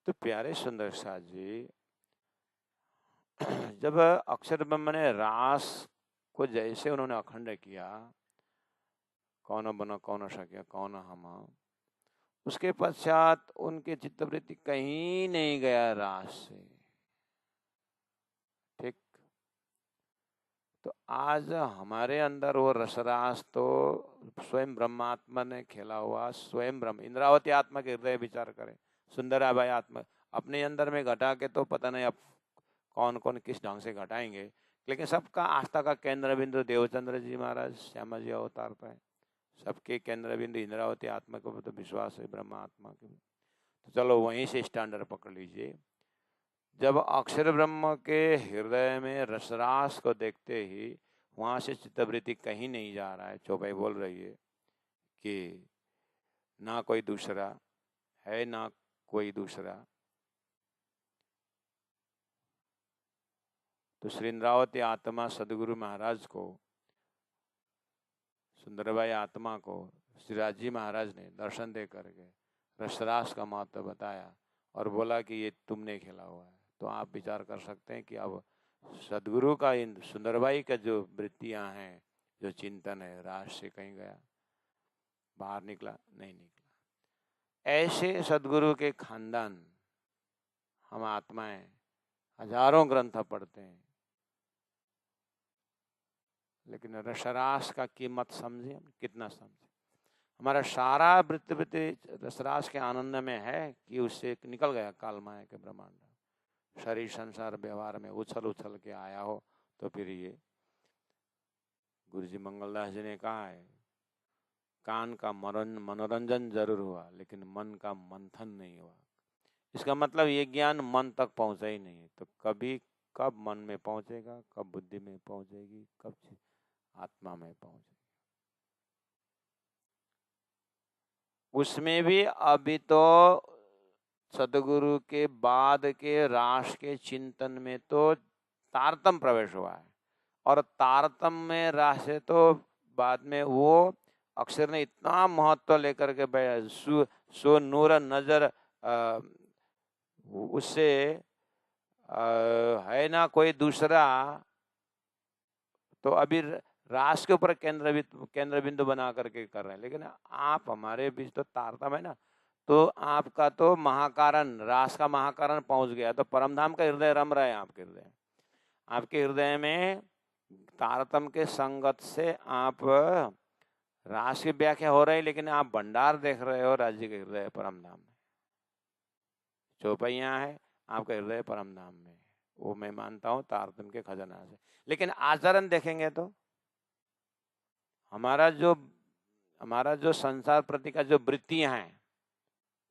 तो प्यारे सुंदर साथ जी, जब अक्षर ब्रह्म ने रास को जैसे उन्होंने अखंड किया, कौन बनो कौन सकिया कौन हम, उसके पश्चात उनके चित्तवृत्ति कहीं नहीं गया रास से। ठीक, तो आज हमारे अंदर वो रसरास तो स्वयं ब्रह्मात्मा ने खेला हुआ, स्वयं ब्रह्म इंद्रावती आत्मा के हृदय विचार करें, सुंदराबाई आत्मा अपने अंदर में घटा के तो पता नहीं अब कौन कौन किस ढंग से घटाएंगे, लेकिन सबका आस्था का केंद्र बिंदु देवचंद्र जी महाराज श्यामा जी अवतार पर है। सबके केंद्र बिंदु इंद्रावती आत्मा को तो विश्वास है, ब्रह्मा आत्मा के। तो चलो वहीं से स्टैंडर्ड पकड़ लीजिए। जब अक्षर ब्रह्म के हृदय में रसरास को देखते ही वहां से चित्तवृत्ति कहीं नहीं जा रहा है। चौपाई बोल रही है कि ना कोई दूसरा है, ना कोई दूसरा। तो श्री इंद्रावती आत्मा सदगुरु महाराज को, सुंदरबाई आत्मा को श्रीराज जी महाराज ने दर्शन दे करके रसरास का महत्व बताया और बोला कि ये तुमने खेला हुआ है। तो आप विचार कर सकते हैं कि अब सदगुरु का इन सुंदरबाई का जो वृत्तियां हैं, जो चिंतन है, रास से कहीं गया, बाहर निकला नहीं निकला। ऐसे सदगुरु के खानदान हम आत्माएं हजारों ग्रंथ पढ़ते हैं, लेकिन रसरास का कीमत समझे, कितना समझे। हमारा सारा वृत्ति रसरास के आनंद में है कि उससे निकल गया काल माया के ब्रह्मांड, शरीर संसार व्यवहार में उछल उछल के आया हो। तो फिर ये गुरु जी मंगलदास जी ने कहा है, कान का मनोरंजन जरूर हुआ, लेकिन मन का मंथन नहीं हुआ। इसका मतलब ये ज्ञान मन तक पहुंचा ही नहीं है। तो कभी कब मन में पहुंचेगा, कब बुद्धि में पहुंचेगी, कब आत्मा में पहुंचेगी। उसमें भी अभी तो सदगुरु के बाद के रास के चिंतन में तो तारतम प्रवेश हुआ है, और तारतम में रास से तो बाद में वो अक्षर ने इतना महत्व लेकर के सो नूर नजर उससे है ना कोई दूसरा, तो अभी रास के ऊपर केंद्र बिंदु बना करके कर रहे हैं। लेकिन आप हमारे बीच तो तारतम है ना, तो आपका तो महाकारण, रास का महाकारण पहुंच गया, तो परमधाम का हृदय रम रहा है आपके हृदय। आपके हृदय में तारतम के संगत से आप रास की व्याख्या हो रही, लेकिन आप भंडार देख रहे हो राज्य के हृदय परमधाम में। चौपैया है, आपका हृदय परमधाम में, वो मैं मानता हूँ तारतम के खजाना से। लेकिन आचरण देखेंगे तो हमारा जो संसार प्रति का जो वृत्तियां हैं,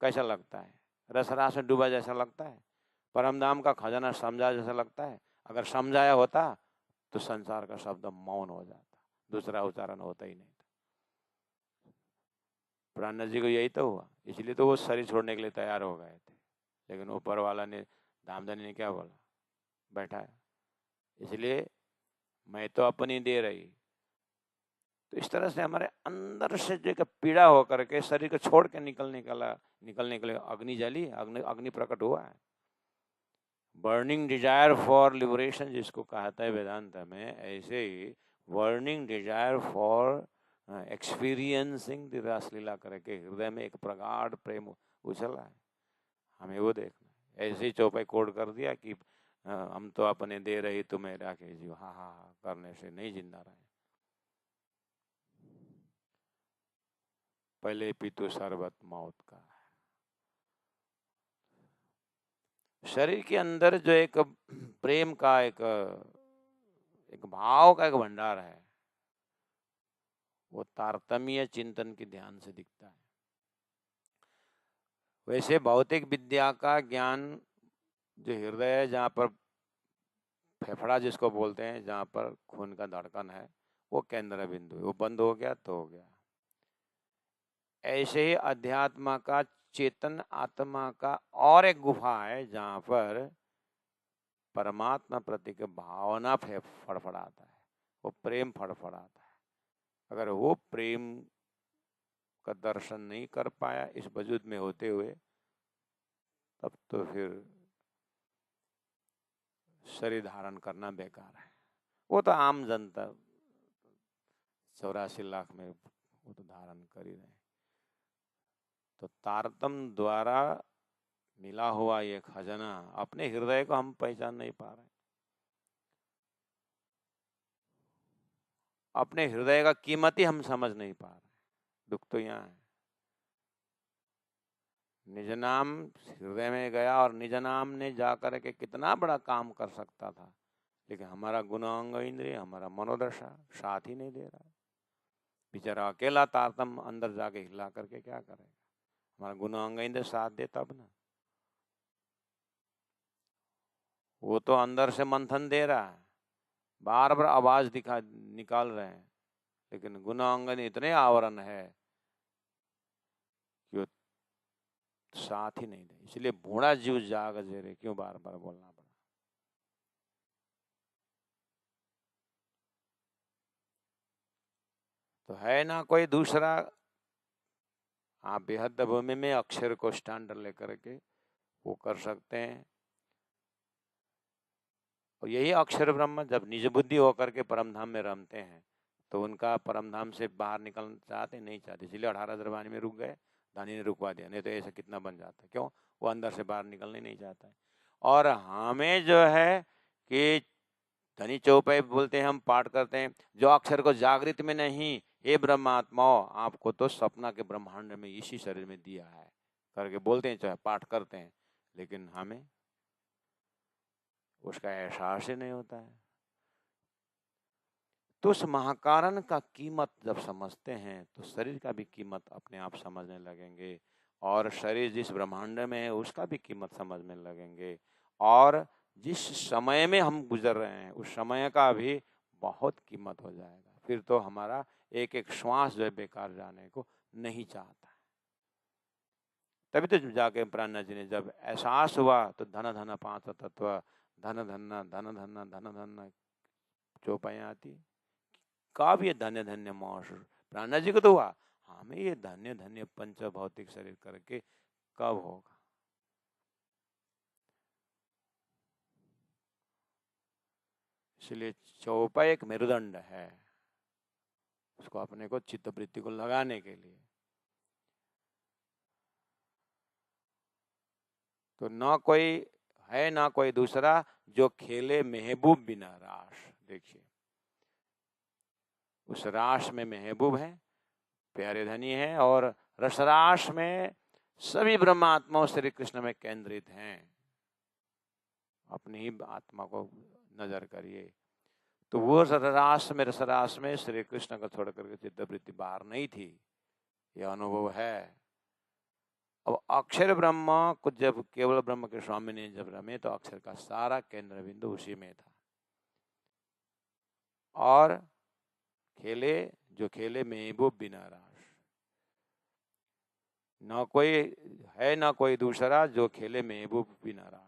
कैसा लगता है? रसरास में डूबा जैसा लगता है, परमधाम का खजाना समझा जैसा लगता है। अगर समझाया होता तो संसार का शब्द मौन हो जाता, दूसरा उच्चारण होता ही नहीं था। प्राणनाथ जी को यही तो हुआ, इसलिए तो वो शरीर छोड़ने के लिए तैयार हो गए थे। लेकिन ऊपर वाला ने, धामधनी ने क्या बोला? बैठा, इसलिए मैं तो अपनी दे रही। तो इस तरह से हमारे अंदर से जो पीड़ा होकर के शरीर को छोड़ के निकलने के लिए अग्नि जली, अग्नि प्रकट हुआ है। बर्निंग डिजायर फॉर लिबरेशन जिसको कहता है वेदांत में, ऐसे ही burning desire for experiencing the Raslila करके हृदय में एक प्रगाढ़ प्रेम उछला है। हमें वो देखना। ऐसे ही चौपाई कोड कर दिया कि हम तो अपने दे रही तुम्हें राखे जीव, हाँ हाँ हाँ करने से नहीं जिंदा रहे। पहले पीतु शरबत मौत का। शरीर के अंदर जो एक प्रेम का एक भाव का एक भंडार है, वो तारतम्य चिंतन के ध्यान से दिखता है। वैसे भौतिक विद्या का ज्ञान जो हृदय है, जहाँ पर फेफड़ा जिसको बोलते हैं, जहाँ पर खून का धड़कन है, वो केंद्र बिंदु है, वो बंद हो गया तो हो गया। ऐसे ही अध्यात्म का, चेतन आत्मा का और एक गुफा है जहाँ पर परमात्मा प्रति के भावना फड़फड़ाता है, वो प्रेम फड़फड़ाता है। अगर वो प्रेम का दर्शन नहीं कर पाया इस वजूद में होते हुए, तब तो फिर शरीर धारण करना बेकार है। वो तो आम जनता 84 लाख में वो तो धारण कर ही रहे। तो तारतम द्वारा मिला हुआ ये खजाना, अपने हृदय को हम पहचान नहीं पा रहे, अपने हृदय का कीमत ही हम समझ नहीं पा रहे। दुख तो यहाँ है। निज नाम हृदय में गया, और निज नाम ने जाकर के कितना बड़ा काम कर सकता था, लेकिन हमारा गुणांग इंद्रिय, हमारा मनोदशा साथ ही नहीं दे रहा है। बेचारा अकेला तारतम अंदर जाके हिला करके क्या करेगा? हमारा गुणांग इंद्रिय साथ दे तब ना। वो तो अंदर से मंथन दे रहा है, बार बार आवाज निकाल रहे हैं, लेकिन गुणांगन इतने आवरण है कि वो साथ ही नहीं दे। इसलिए बूढ़ा जीव जाग जेरे क्यों बार बार बोलना पड़ा। तो है ना कोई दूसरा। आप बेहद भूमि में अक्षर को स्टैंडर्ड लेकर के वो कर सकते हैं। और यही अक्षर ब्रह्म जब निज बुद्धि होकर के परमधाम में रमते हैं, तो उनका परमधाम से बाहर निकलना चाहते नहीं चाहते, इसलिए 18 दरबानी में रुक गए। धानी ने रुकवा दिया, नहीं तो ऐसा कितना बन जाता है। क्यों? वो अंदर से बाहर निकलने नहीं चाहता है। और हमें जो है कि धनी चौपाई बोलते हैं, हम पाठ करते हैं, जो अक्षर को जागृत में नहीं, हे ब्रह्मात्माओं आपको तो सपना के ब्रह्मांड में इसी शरीर में दिया है करके बोलते हैं, चाहे पाठ करते हैं, लेकिन हमें उसका एहसास ही नहीं होता है। तो उस महाकारण का कीमत जब समझते हैं तो शरीर का भी कीमत अपने आप समझने लगेंगे, और शरीर जिस ब्रह्मांड में है उसका भी कीमत समझने लगेंगे, और जिस समय में हम गुजर रहे हैं उस समय का भी बहुत कीमत हो जाएगा। फिर तो हमारा एक एक श्वास जो है बेकार जाने को नहीं चाहता है। तभी तो जाके प्राणनाथ जी ने जब एहसास हुआ तो धन धन पांच तत्व, धन धन धन धन धन धन चौपाइयाँ आती। कब ये धन्य धन्य मोक्ष प्राणनाथ जी को तो हुआ, हमें ये धन्य धन्य पंच भौतिक शरीर करके कब होगा? इसलिए चौपाई एक मेरुदंड है, उसको अपने को चित्तवृत्ति को लगाने के लिए। तो न कोई है ना कोई दूसरा जो खेले महबूब बिना रास। देखिए उस रास में महबूब है, प्यारे धनी है, और रसरास में सभी ब्रह्मात्माओं श्री कृष्ण में केंद्रित हैं। अपनी ही आत्मा को नजर करिए तो वो रसरास में श्री कृष्ण को छोड़ करके चित्तवृत्ति बाहर नहीं थी, यह अनुभव है। अब अक्षर ब्रह्म को जब केवल ब्रह्म के स्वामी ने जब रमे तो अक्षर का सारा केंद्र बिंदु उसी में था। और खेले जो खेले महबूब बिना रास, न कोई है ना कोई दूसरा जो खेले महबूब बिना रास।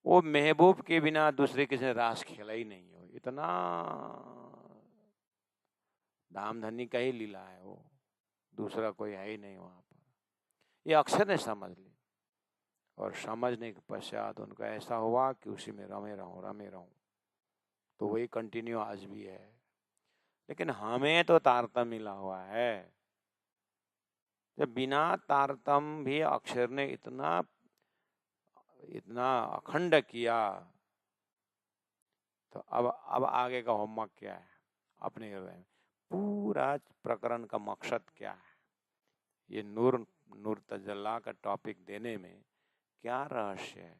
वो महबूब के बिना दूसरे किसी ने रास खेला ही नहीं हो। इतना धामधनी का ही लीला है वो, दूसरा कोई है ही नहीं वहां पर। ये अक्षर ने समझ ली और समझने के पश्चात उनका ऐसा हुआ कि उसी में रमे रहूं। तो वही कंटिन्यू आज भी है। लेकिन हमें तो तारतम्य मिला हुआ है। जब बिना तारतम्य भी अक्षर ने इतना अखंड किया, तो अब आगे का होमवर्क क्या है? अपने हृदय में पूरा प्रकरण का मकसद क्या है? ये नूर तजल्ला का टॉपिक देने में क्या रहस्य है?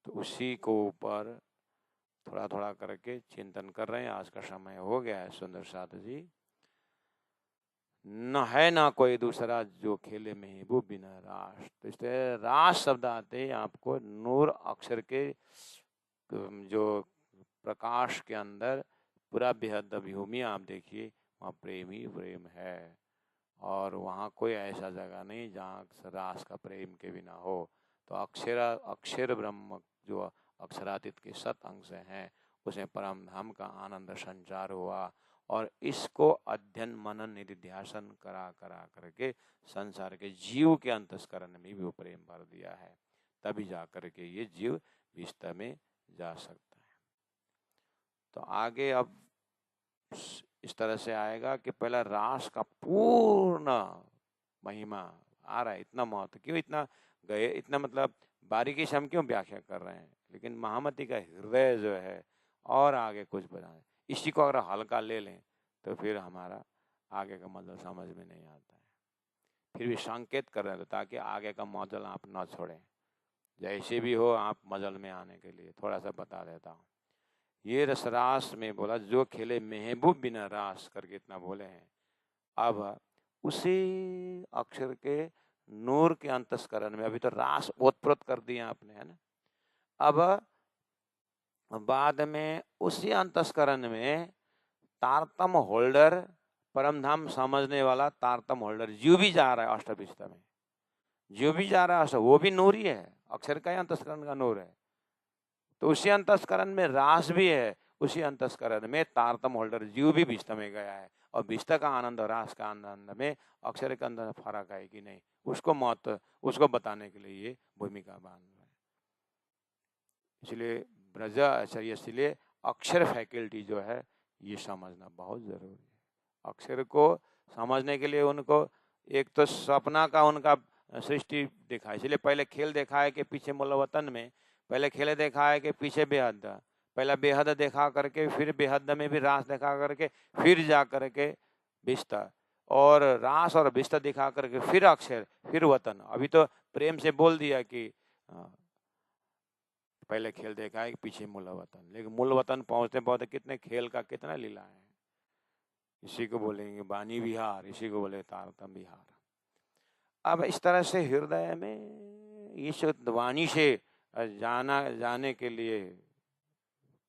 तो उसी को ऊपर थोड़ा थोड़ा करके चिंतन कर रहे हैं। आज का समय हो गया है सुंदर साधु जी। न है ना कोई दूसरा जो खेले महबूब बिना रास। तो इसलिए रास शब्द आते ही आपको नूर अक्षर के जो प्रकाश के अंदर पूरा बेहद भूमि आप देखिए, वहाँ प्रेम ही प्रेम है। और वहाँ कोई ऐसा जगह नहीं जहाँ रास का प्रेम के बिना हो। तो अक्षर ब्रह्म जो अक्षरातीत के सत अंश हैं, उसमें परम धाम का आनंद संचार हुआ। और इसको अध्ययन मनन निधिध्यासन करा करके संसार के जीव के अंतस्करण में भी वो प्रेम भर दिया है। तभी जा करके ये जीव विस्तार में जा सकता है। तो आगे अब इस तरह से आएगा कि पहला रास का पूर्ण महिमा आ रहा है। इतना महत्व क्यों, इतना गए, इतना मतलब बारीकी से हम क्यों व्याख्या कर रहे हैं? लेकिन महामती का हृदय जो है और आगे कुछ बताए, इसी को अगर हल्का ले लें तो फिर हमारा आगे का मतलब समझ में नहीं आता है। फिर भी संकेत कर रहे हैं ताकि आगे का मॉडल आप न छोड़ें। जैसे भी हो आप मजल में आने के लिए थोड़ा सा बता देता हूँ। ये रसरास में बोला जो खेले महबूब बिना रास करके इतना बोले हैं। अब उसी अक्षर के नूर के अंतस्करण में अभी तो रास ओतप्रोत कर दिया आपने, है ना। अब बाद में उसी अंतस्करण में तारतम होल्डर, परमधाम समझने वाला तारतम होल्डर जीव भी जा रहा है अष्टविस्ता में। जीव भी जा रहा है, वो भी नूर ही है, अक्षर का ही अंतस्करण का नूर है। तो उसी अंतस्करण में रास भी है, उसी अंतस्करण में तारतम होल्डर जीव भी विस्ता में गया है। और विस्ता का आनंद और रास का आनंद में अक्षर के अंदर फर्क है कि नहीं, उसको बताने के लिए ये भूमिका बांध रहा है। इसलिए ब्रज आचार्य, इसलिए अक्षर फैकल्टी जो है ये समझना बहुत जरूरी है। अक्षर को समझने के लिए उनको एक तो सपना का उनका सृष्टि दिखा, इसलिए पहले खेल देखा है कि पीछे मूलवतन में पहले खेल देखा है कि पीछे बेहद, पहला बेहद देखा करके फिर बेहद में भी रास देखा करके फिर जा करके विस्ता, और रास और विस्ता दिखा करके फिर अक्षर, फिर वतन। अभी तो प्रेम से बोल दिया कि पहले खेल देखा है कि पीछे मूल वतन, लेकिन मूल वतन पहुंचते पहुंचते कितने खेल का कितना लीला है। इसी को बोलेंगे वाणी विहार, इसी को बोले तारतम विहार। अब इस तरह से हृदय में इस वाणी से जाने के लिए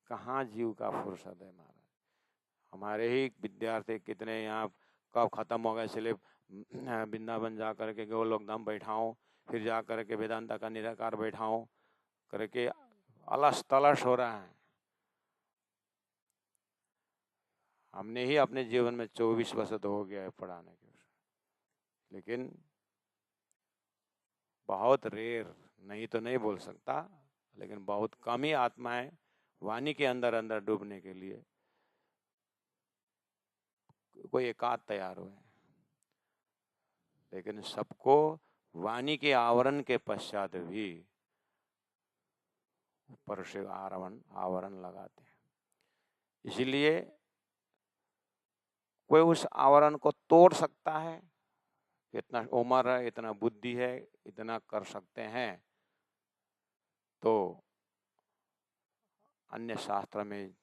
कहाँ जीव का फुर्सत है। महाराज हमारे ही विद्यार्थी कितने यहाँ कब खत्म हो गए, इसलिए वृंदावन जा करके गोलोक धाम बैठाऊं, फिर जा करके वेदांता का निराकार बैठाऊं करके अलस तलस हो रहा है। हमने ही अपने जीवन में 24 वर्ष तो हो गया है पढ़ाने के, लेकिन बहुत रेयर, नहीं तो नहीं बोल सकता, लेकिन बहुत कम ही आत्माएं वाणी के अंदर अंदर डूबने के लिए कोई एकाध तैयार हुए, लेकिन सबको वाणी के आवरण के पश्चात भी ऊपर से आवरण लगाते हैं। इसलिए कोई उस आवरण को तोड़ सकता है, इतना उम्र है, इतना बुद्धि है, इतना कर सकते हैं, तो अन्य शास्त्र में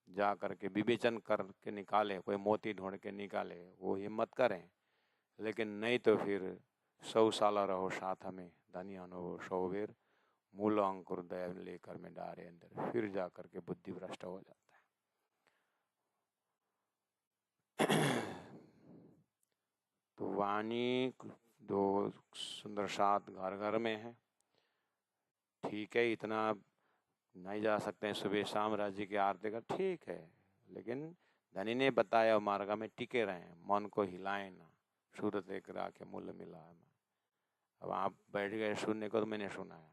जा करके विवेचन करके निकाले, कोई मोती ढूंढ के निकाले, वो हिम्मत करें। लेकिन नहीं तो फिर 100 साल रहो साथ हमें, धनी अनुभव 100 बेर, मूल अंकुर दया लेकर में डारे अंदर, फिर जा करके बुद्धि भ्रष्ट हो जाता है। तो वाणी दो सुंदर साथ घर घर में है, ठीक है, इतना नहीं जा सकते हैं सुबह शाम राज्य की आरती का, ठीक है, लेकिन धनी ने बताया मार्ग में टिके रहें, मन को हिलाए ना, सूरत एक राखे मूल मिला है। अब आप बैठ गए सुनने को, तो मैंने सुना है,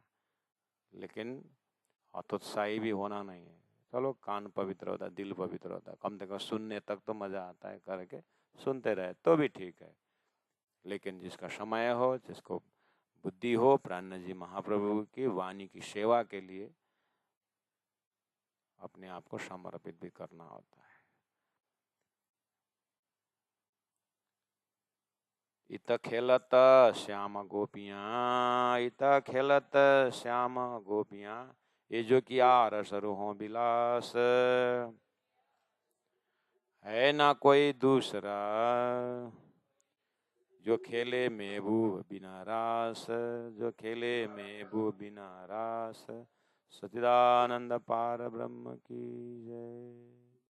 लेकिन हतोत्साही भी होना नहीं है। चलो कान पवित्र होता है, दिल पवित्र होता है, कम से कम सुनने तक तो मजा आता है, करके सुनते रहे तो भी ठीक है। लेकिन जिसका समय हो, जिसको बुद्धि हो, प्राण जी महाप्रभु की वाणी की सेवा के लिए अपने आप को समर्पित भी करना होता है। इत खेलत श्याम गोपियां, इत खेलत श्याम गोपियां, ये जो किया रस रूहों बिलास, है ना कोई दूसरा, जो खेले मेबू बिना रास, जो खेले मेबू बिना रास। सच्चिदानंद पार ब्रह्म की जय।